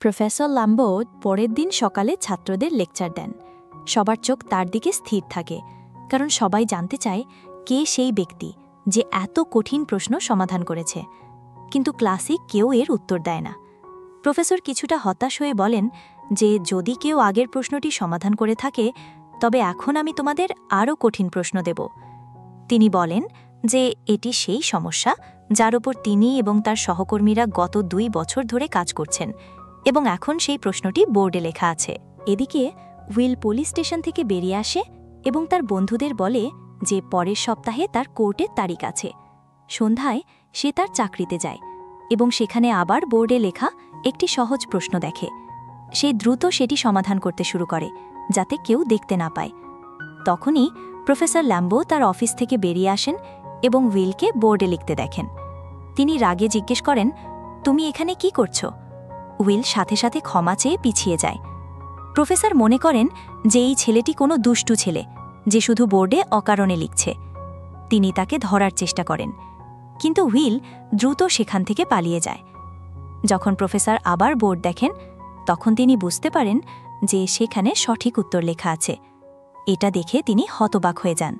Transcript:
Professor lumbo পরের দিন সকালে ছাত্রদের লেকচার দেন। সবার চোখ তার দিকে স্থির থাকে, কারণ সবাই জানতে চায় কে সেই ব্যক্তি যে এত কঠিন প্রশ্ন সমাধান করেছে। কিন্তু ক্লাসে কেউ এর উত্তর দেয় না। প্রফেসর কিছুটা হতাশ হয়ে বলেন যে যদি কেউ আগের প্রশ্নটি সমাধান করে থাকে, তবে এখন আমি তোমাদের আরও কঠিন প্রশ্ন দেব। তিনি বলেন যে এটি সেই সমস্যা যার উপর তিনি এবং তার সহকর্মীরা গত 2 বছর ধরে কাজ করছেন, এবং এখন সেই প্রশ্নটি বোর্ডে লেখা আছে। এদিকে উইল পুলিশ স্টেশন থেকে বেরিয়ে আসে এবং তার বন্ধুদের বলে যে পরের সপ্তাহে তার কোর্টের তারিখ আছে। সন্ধ্যায় সে তার চাকরিতে যায় এবং সেখানে আবার বোর্ডে লেখা একটি সহজ প্রশ্ন দেখে। সে দ্রুত সেটি সমাধান করতে শুরু করে, যাতে কেউ দেখতে না পায়। তখনই প্রফেসর ল্যাম্বো তার অফিস থেকে বেরিয়ে আসেন এবং উইলকে বোর্ডে লিখতে দেখেন। তিনি রাগে জিজ্ঞেস করেন, তুমি এখানে কি করছো? উইল সাথে সাথে ক্ষমা চেয়ে পিছিয়ে যায়। প্রফেসর মনে করেন যে এই ছেলেটি কোনো দুষ্টু ছেলে যে শুধু বোর্ডে অকারণে লিখছে। তিনি তাকে ধরার চেষ্টা করেন, কিন্তু উইল দ্রুত সেখান থেকে পালিয়ে যায়। যখন প্রফেসর আবার বোর্ড দেখেন, তখন তিনি বুঝতে পারেন যে সেখানে সঠিক উত্তর লেখা আছে। এটা দেখে তিনি হতবাক হয়ে যান।